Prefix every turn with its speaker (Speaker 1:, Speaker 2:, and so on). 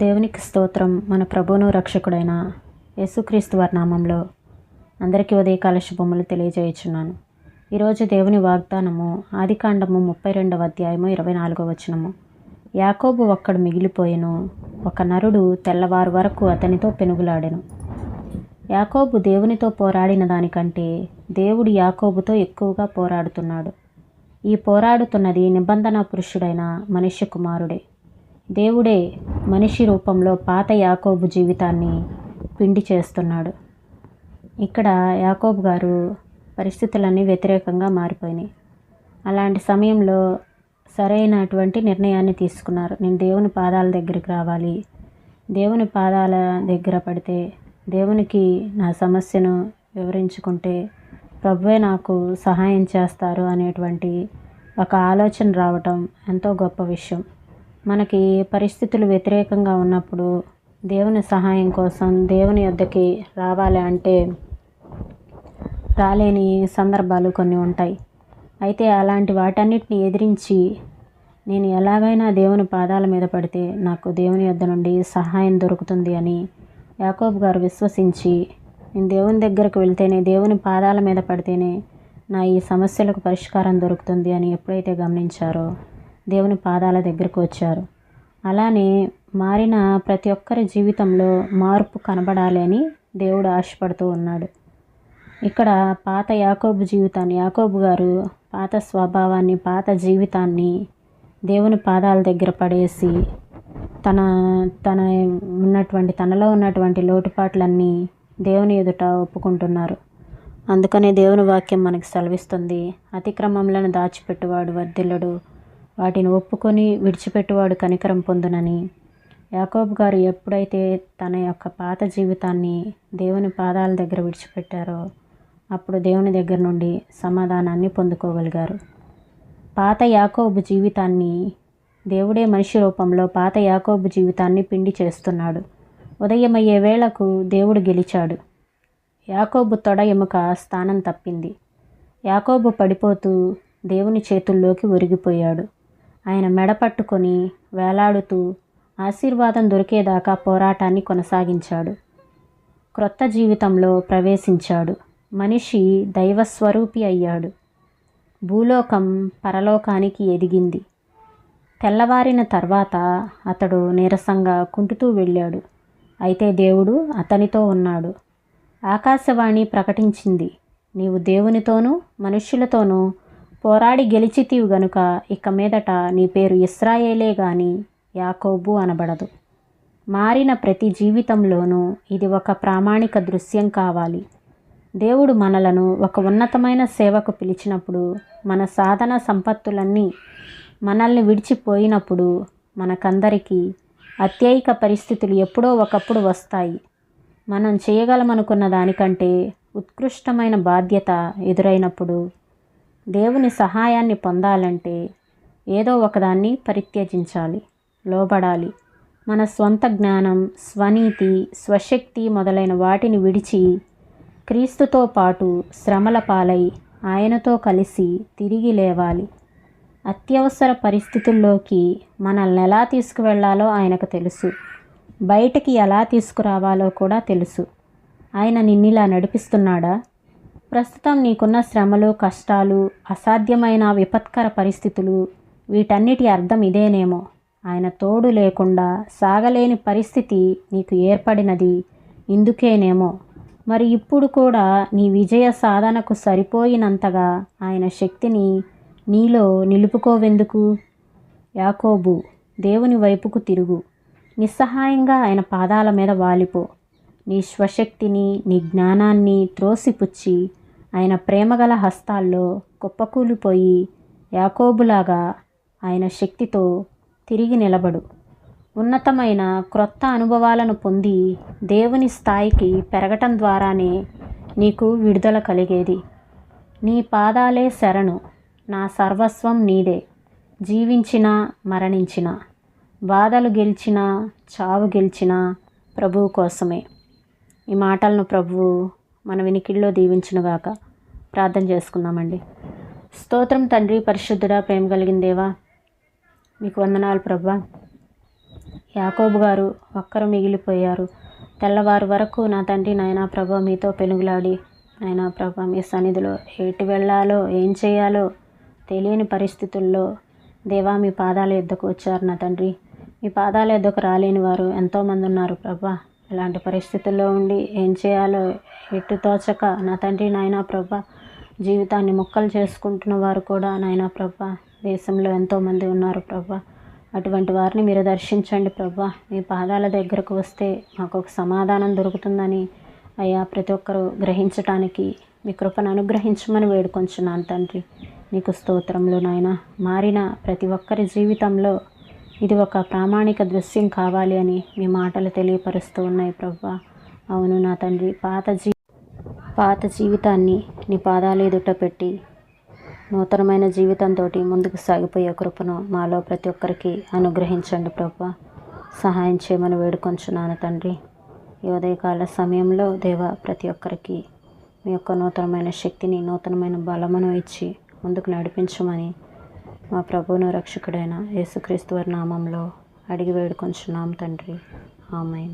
Speaker 1: దేవునికి స్తోత్రం. మన ప్రభువును రక్షకుడైన యేసుక్రీస్తు వారి నామంలో అందరికీ ఉదయకాల శుభములు తెలియజేయుచున్నాను. ఈరోజు దేవుని వాగ్దానము ఆదికాండము 32వ అధ్యాయము 24వ వచనము. యాకోబు ఒక్కడు మిగిలిపోయెను, ఒక నరుడు తెల్లవారు వరకు అతనితో పెనుగులాడెను. యాకోబు దేవునితో పోరాడిన దానికంటే దేవుడు యాకోబుతో ఎక్కువగా పోరాడుతున్నాడు. ఈ పోరాడుతున్నది నిబంధన పురుషుడైన మనుష్య కుమారుడే. దేవుడే మనిషి రూపంలో పాత యాకోబు జీవితాన్ని పిండి చేస్తున్నాడు. ఇక్కడ యాకోబు గారు పరిస్థితులన్నీ వ్యతిరేకంగా మారిపోయినాయి. అలాంటి సమయంలో సరైనటువంటి నిర్ణయాన్ని తీసుకున్నారు. నేను దేవుని పాదాల దగ్గరికి రావాలి, దేవుని పాదాల దగ్గర పడితే దేవునికి నా సమస్యను వివరించుకుంటే ప్రభువే నాకు సహాయం చేస్తారు అనేటువంటి ఒక ఆలోచన రావటం ఎంతో గొప్ప విషయం. మనకి పరిస్థితులు వ్యతిరేకంగా ఉన్నప్పుడు దేవుని సహాయం కోసం దేవుని యొద్దకి రావాలి అంటే రాలేని సందర్భాలు కొన్ని ఉంటాయి. అయితే అలాంటి వాటన్నిటిని ఎదిరించి నేను ఎలాగైనా దేవుని పాదాల మీద పడితే నాకు దేవుని యొద్ద నుండి సహాయం దొరుకుతుంది అని యాకోబు గారు విశ్వసించి, నేను దేవుని దగ్గరకు వెళ్తేనే, దేవుని పాదాల మీద పడితేనే నా ఈ సమస్యలకు పరిష్కారం దొరుకుతుంది అని ఎప్పుడైతే గమనించారో దేవుని పాదాల దగ్గరకు వచ్చారు. అలానే మారిన ప్రతి ఒక్కరి జీవితంలో మార్పు కనబడాలి అని దేవుడు ఆశపడుతూ ఉన్నాడు. ఇక్కడ పాత యాకోబు జీవితాన్ని, యాకోబు గారు పాత స్వభావాన్ని, పాత జీవితాన్ని దేవుని పాదాల దగ్గర పడేసి తనలో ఉన్నటువంటి లోటుపాట్లన్నీ దేవుని ఎదుట ఒప్పుకుంటున్నారు. అందుకనే దేవుని వాక్యం మనకి సెలవిస్తుంది, అతిక్రమములను దాచిపెట్టువాడు వర్ధిల్లడు, వాటిని ఒప్పుకొని విడిచిపెట్టువాడు కనికరం పొందునని. యాకోబు గారు ఎప్పుడైతే తన యొక్క పాత జీవితాన్ని దేవుని పాదాల దగ్గర విడిచిపెట్టారో అప్పుడు దేవుని దగ్గర నుండి సమాధానాన్ని పొందుకోగలిగారు. పాత యాకోబు జీవితాన్ని దేవుడే మనిషి రూపంలో పాత యాకోబు జీవితాన్ని పిండి చేస్తున్నాడు. ఉదయమయ్యే వేళకు దేవుడు గెలిచాడు. యాకోబు తొడ ఎముక స్థానం తప్పింది. యాకోబు పడిపోతూ దేవుని చేతుల్లోకి ఒరిగిపోయాడు. ఆయన మెడ పట్టుకొని వేలాడుతూ ఆశీర్వాదం దొరికేదాకా పోరాటాన్ని కొనసాగించాడు. క్రొత్త జీవితంలో ప్రవేశించాడు. మనిషి దైవస్వరూపి అయ్యాడు. భూలోకం పరలోకానికి ఎదిగింది. తెల్లవారిన తర్వాత అతడు నీరసంగా కుంటుతూ వెళ్ళాడు. అయితే దేవుడు అతనితో ఉన్నాడు. ఆకాశవాణి ప్రకటించింది, నీవు దేవునితోనూ మనుష్యులతోనూ పోరాడి గెలిచితివి గనుక ఇక మీదట నీ పేరు ఇశ్రాయేలే గాని యాకోబు అనబడదు. మారిన ప్రతి జీవితంలోనూ ఇది ఒక ప్రామాణిక దృశ్యం కావాలి. దేవుడు మనలను ఒక ఉన్నతమైన సేవకు పిలిచినప్పుడు, మన సాధన సంపత్తులన్నీ మనల్ని విడిచిపోయినప్పుడు మనకందరికీ అత్యయిక పరిస్థితులు ఎప్పుడో ఒకప్పుడు వస్తాయి. మనం చేయగలమనుకున్న దానికంటే ఉత్కృష్టమైన బాధ్యత ఎదురైనప్పుడు దేవుని సహాయాన్ని పొందాలంటే ఏదో ఒకదాన్ని పరిత్యజించాలి, లోబడాలి. మన స్వంత జ్ఞానం, స్వనీతి, స్వశక్తి మొదలైన వాటిని విడిచి క్రీస్తుతో పాటు శ్రమల పాలై ఆయనతో కలిసి తిరిగి లేవాలి. అత్యవసర పరిస్థితుల్లోకి మనల్ని ఎలా తీసుకువెళ్లాలో ఆయనకు తెలుసు. బయటికి ఎలా తీసుకురావాలో కూడా తెలుసు. ఆయన నిన్నిలా నడిపిస్తున్నాడా? ప్రస్తుతం నీకున్న శ్రమలు, కష్టాలు, అసాధ్యమైన విపత్కర పరిస్థితులు, వీటన్నిటి అర్థం ఇదేనేమో. ఆయన తోడు లేకుండా సాగలేని పరిస్థితి నీకు ఏర్పడినది ఇందుకేనేమో. మరి ఇప్పుడు కూడా నీ విజయ సాధనకు సరిపోయినంతగా ఆయన శక్తిని నీలో నిలుపుకోవెందుకు? యాకోబు, దేవుని వైపుకు తిరుగు. నిస్సహాయంగా ఆయన పాదాల మీద వాలిపో. నీ స్వశక్తిని, నీ జ్ఞానాన్ని త్రోసిపుచ్చి ఆయన ప్రేమగల హస్తాల్లో కుప్పకూలిపోయి యాకోబులాగా ఆయన శక్తితో తిరిగి నిలబడు. ఉన్నతమైన క్రొత్త అనుభవాలను పొంది దేవుని స్థాయికి పెరగటం ద్వారానే నీకు విడుదల కలిగేది. నీ పాదాలే శరణు, నా సర్వస్వం నీదే. జీవించినా మరణించినా, బాధలు గెలిచినా చావు గెలిచినా ప్రభువు కోసమే. ఈ మాటలను ప్రభువు మన వినికిడిలో దీవించునుగాక. ప్రార్థన చేసుకుందామండి. స్తోత్రం తండ్రి, పరిశుద్ధుడా, ప్రేమ కలిగిన దేవా, మీకు వందనాలు ప్రభువా. యాకోబు గారు ఒక్కరు మిగిలిపోయారు. తెల్లవారు వరకు నా తండ్రి నాయనా ప్రభా మీతో పెనుగులాడి నాయనా ప్రభా మీ సన్నిధిలో ఎటు వెళ్ళాలో ఏం చేయాలో తెలియని పరిస్థితుల్లో దేవా మీ పాదాల యొద్దకు వచ్చారు నా తండ్రి. మీ పాదాల యొద్దకు రాలేని వారు ఎంతోమంది ఉన్నారు ప్రభా. ఇలాంటి పరిస్థితుల్లో ఉండి ఏం చేయాలో ఎటు తోచక నా తండ్రి నాయనా ప్రభా జీవితాన్ని ముక్కలు చేసుకుంటున్న వారు కూడా నాయనా ప్రభా దేశంలో ఎంతోమంది ఉన్నారు ప్రభా. అటువంటి వారిని మీరు దర్శించండి ప్రభా. మీ పాదాల దగ్గరకు వస్తే మాకు ఒక సమాధానం దొరుకుతుందని అయ్యా ప్రతి ఒక్కరూ గ్రహించటానికి మీ కృపను అనుగ్రహించమని వేడుకొంచున్నాను తండ్రి. నీకు స్తోత్రములు నాయన. మారిన ప్రతి ఒక్కరి జీవితంలో ఇది ఒక ప్రామాణిక దృశ్యం కావాలి అని మీ మాటలు తెలియపరుస్తూ ఉన్నాయి ప్రభా. అవును నా తండ్రి, పాత జీవితాన్ని నీ పాదాల ఎదుట పెట్టి నూతనమైన జీవితంతో ముందుకు సాగిపోయే కృపను మాలో ప్రతి ఒక్కరికి అనుగ్రహించండి ప్రభా. సహాయం చేయమని వేడుకొంచున్నాను తండ్రి. ఈ ఉదయకాల సమయంలో దేవా ప్రతి ఒక్కరికి మీ యొక్క నూతనమైన శక్తిని నూతనమైన బలమును ఇచ్చి ముందుకు నడిపించమని మా ప్రభువును రక్షకుడైన యేసుక్రీస్తు వారి నామంలో అడిగి వేడుకొంచున్నాం తండ్రి. ఆమేన్.